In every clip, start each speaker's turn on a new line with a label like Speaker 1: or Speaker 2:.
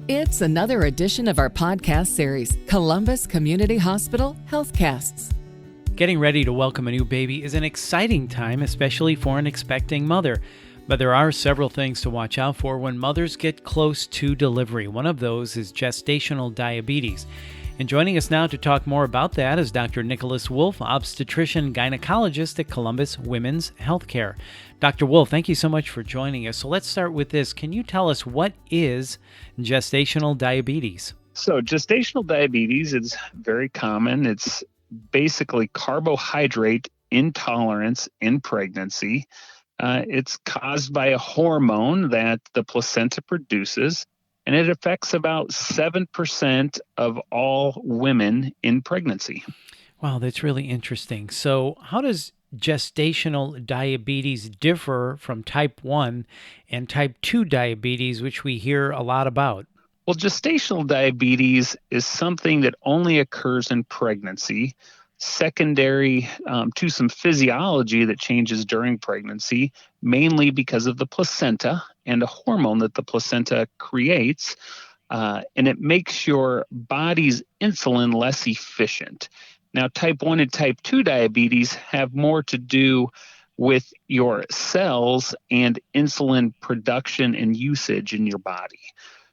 Speaker 1: It's another edition of our podcast series, Columbus Community Hospital Healthcasts.
Speaker 2: Getting ready to welcome a new baby is an exciting time, especially for an expecting mother. But there are several things to watch out for when mothers get close to delivery. One of those is gestational diabetes. And joining us now to talk more about that is Dr. Nicholas Wolf, obstetrician gynecologist at Columbus Women's Healthcare. Dr. Wolf, thank you so much for joining us. So let's start with this. Can you tell us what is gestational diabetes?
Speaker 3: So gestational diabetes is very common. It's basically carbohydrate intolerance in pregnancy. It's caused by a hormone that the placenta produces, and it affects about 7% of all women in pregnancy.
Speaker 2: Wow, that's really interesting. So how does gestational diabetes differ from type 1 and type 2 diabetes, which we hear a lot about?
Speaker 3: Well, gestational diabetes is something that only occurs in pregnancy, secondary to some physiology that changes during pregnancy, mainly because of the placenta and a hormone that the placenta creates, and it makes your body's insulin less efficient. Now, type 1 and type 2 diabetes have more to do with your cells and insulin production and usage in your body.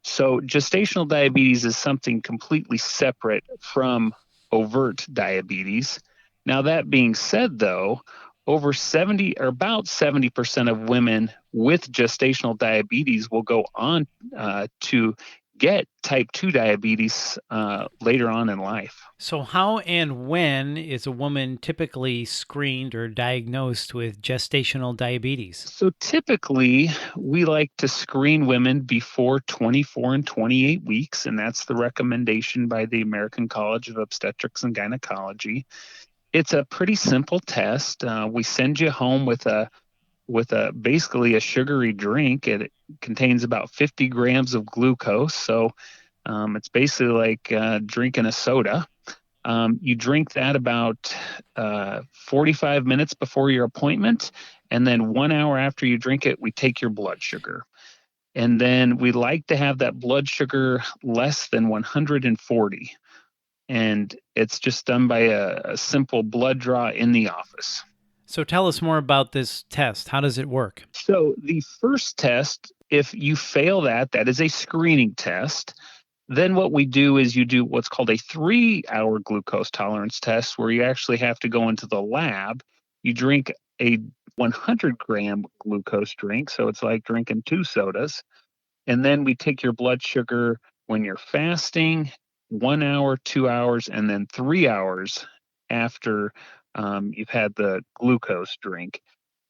Speaker 3: So gestational diabetes is something completely separate from overt diabetes. Now, that being said, though, over 70 or about 70% of women with gestational diabetes will go on to get type 2 diabetes later on in life.
Speaker 2: So how and when is a woman typically screened or diagnosed with gestational diabetes?
Speaker 3: So typically, we like to screen women before 24 and 28 weeks, and that's the recommendation by the American College of Obstetrics and Gynecology. It's a pretty simple test. We send you home with basically a sugary drink. It contains about 50 grams of glucose, so it's basically like drinking a soda. You drink that about 45 minutes before your appointment, and then 1 hour after you drink it, we take your blood sugar. And then we like to have that blood sugar less than 140. And it's just done by a simple blood draw in the office.
Speaker 2: So tell us more about this test. How does it work?
Speaker 3: So the first test, if you fail that is a screening test. Then what we do is you do what's called a 3-hour glucose tolerance test, where you actually have to go into the lab. You drink a 100-gram glucose drink, so it's like drinking 2 sodas. And then we take your blood sugar when you're fasting, 1 hour, 2 hours, and then 3 hours after you've had the glucose drink.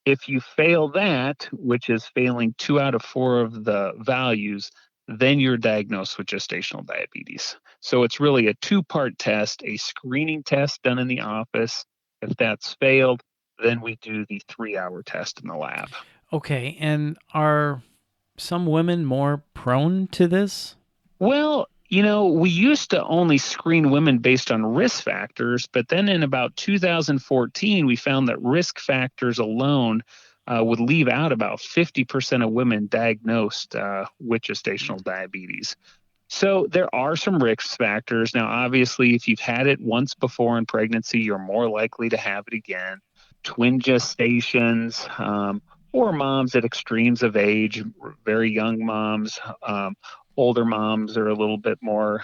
Speaker 3: If you fail that, which is failing 2 out of 4 of the values, then you're diagnosed with gestational diabetes. So it's really a 2-part test, a screening test done in the office. If that's failed, then we do the 3-hour test in the lab.
Speaker 2: Okay, and are some women more prone to this?
Speaker 3: Well, we used to only screen women based on risk factors, but then in about 2014, we found that risk factors alone would leave out about 50% of women diagnosed with gestational diabetes. So there are some risk factors. Now, obviously, if you've had it once before in pregnancy, you're more likely to have it again. Twin gestations, or moms at extremes of age, very young moms, older moms are a little bit more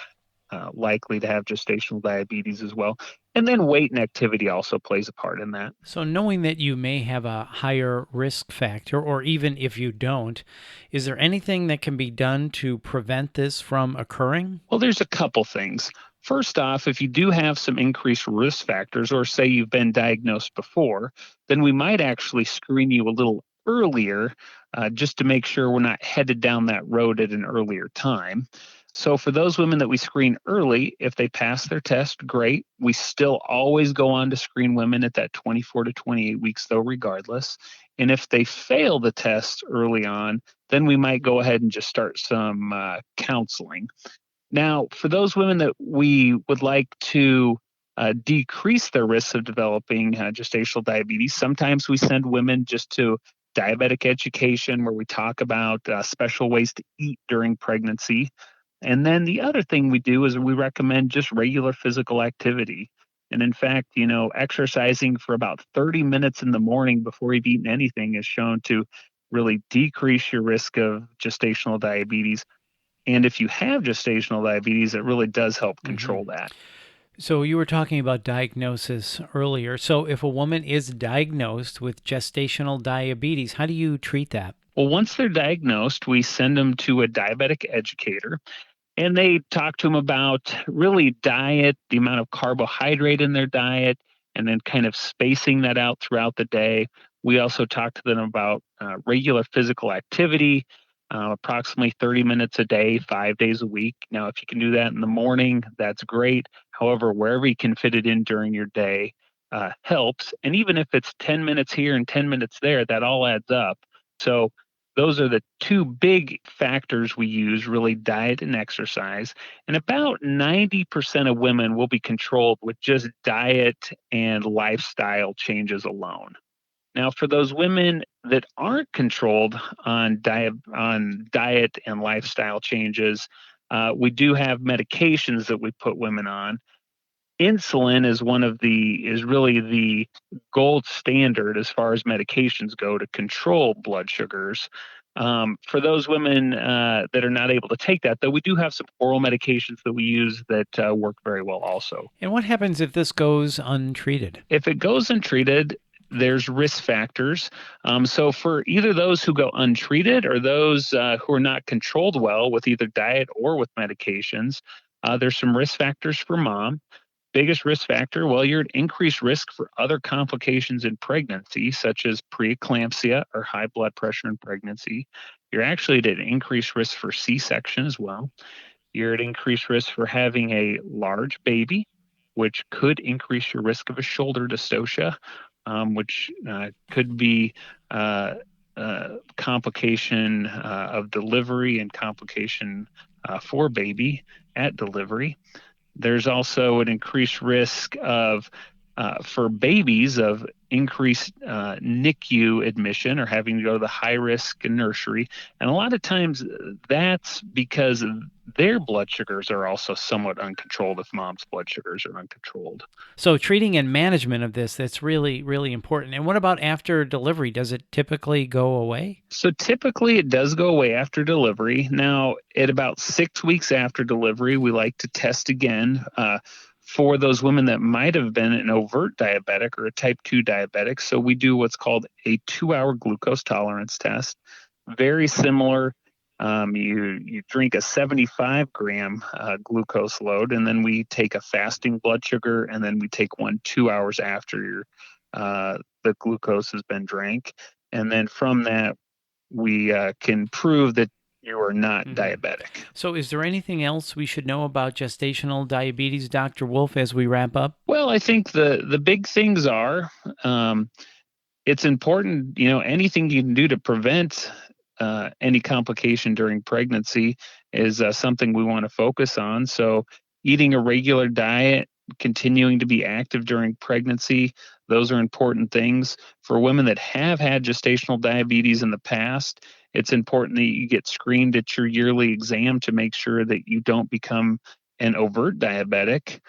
Speaker 3: likely to have gestational diabetes as well. And then weight and activity also plays a part in that.
Speaker 2: So knowing that you may have a higher risk factor, or even if you don't, is there anything that can be done to prevent this from occurring?
Speaker 3: Well, there's a couple things. First off, if you do have some increased risk factors, or say you've been diagnosed before, then we might actually screen you a little earlier just to make sure we're not headed down that road at an earlier time. So for those women that we screen early, if they pass their test, great. We still always go on to screen women at that 24 to 28 weeks, though, regardless. And if they fail the test early on, then we might go ahead and just start some counseling. Now, for those women that we would like to decrease their risks of developing gestational diabetes, sometimes we send women just to diabetic education, where we talk about special ways to eat during pregnancy. And then the other thing we do is we recommend just regular physical activity. And in fact, exercising for about 30 minutes in the morning before you've eaten anything is shown to really decrease your risk of gestational diabetes. And if you have gestational diabetes, it really does help
Speaker 2: Hmm.
Speaker 3: control that.
Speaker 2: So you were talking about diagnosis earlier. So if a woman is diagnosed with gestational diabetes, how do you treat that?
Speaker 3: Well, once they're diagnosed, we send them to a diabetic educator. And they talk to them about really diet, the amount of carbohydrate in their diet, and then kind of spacing that out throughout the day. We also talk to them about regular physical activity, approximately 30 minutes a day, 5 days a week. Now, if you can do that in the morning, that's great. However, wherever you can fit it in during your day helps. And even if it's 10 minutes here and 10 minutes there, that all adds up. So those are the two big factors we use, really diet and exercise. And about 90% of women will be controlled with just diet and lifestyle changes alone. Now, for those women that aren't controlled on diet and lifestyle changes, we do have medications that we put women on. Insulin is really the gold standard as far as medications go to control blood sugars. For those women that are not able to take that, though, we do have some oral medications that we use that work very well also.
Speaker 2: And what happens if this goes untreated?
Speaker 3: If it goes untreated, there's risk factors. So for either those who go untreated or those who are not controlled well with either diet or with medications, there's some risk factors for mom. Biggest risk factor, well, you're at increased risk for other complications in pregnancy, such as preeclampsia or high blood pressure in pregnancy. You're actually at an increased risk for C-section as well. You're at increased risk for having a large baby, which could increase your risk of a shoulder dystocia, which could be complication of delivery and complication for baby at delivery. There's also an increased risk for babies of increased NICU admission or having to go to the high risk nursery. And a lot of times that's because their blood sugars are also somewhat uncontrolled if mom's blood sugars are uncontrolled.
Speaker 2: So treating and management of this, that's really, really important. And what about after delivery? Does it typically go away?
Speaker 3: So typically it does go away after delivery. Now, at about 6 weeks after delivery, we like to test again for those women that might have been an overt diabetic or a type 2 diabetic. So we do what's called a 2-hour glucose tolerance test. Very similar. You drink a 75-gram glucose load, and then we take a fasting blood sugar, and then we take one 2 hours after the glucose has been drank. And then from that, we can prove that you are not diabetic.
Speaker 2: So is there anything else we should know about gestational diabetes, Dr. Wolf, as we wrap up?
Speaker 3: Well, I think the big things are it's important, anything you can do to prevent any complication during pregnancy is something we want to focus on. So eating a regular diet, continuing to be active during pregnancy, those are important things. For women that have had gestational diabetes in the past, it's important that you get screened at your yearly exam to make sure that you don't become an overt diabetic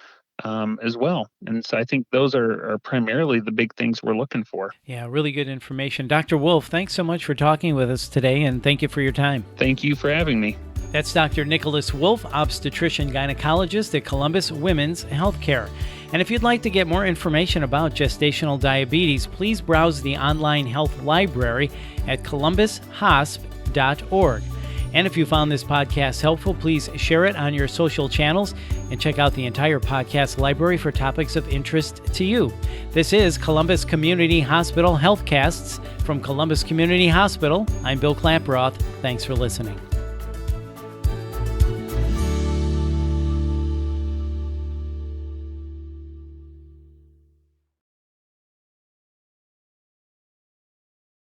Speaker 3: as well. And so I think those are primarily the big things we're looking for.
Speaker 2: Yeah, really good information. Dr. Wolf, thanks so much for talking with us today, and thank you for your time.
Speaker 3: Thank you for having me.
Speaker 2: That's Dr. Nicholas Wolf, obstetrician gynecologist at Columbus Women's Healthcare. And if you'd like to get more information about gestational diabetes, please browse the online health library at columbushosp.org. And if you found this podcast helpful, please share it on your social channels and check out the entire podcast library for topics of interest to you. This is Columbus Community Hospital Healthcasts from Columbus Community Hospital. I'm Bill Klaproth. Thanks for listening.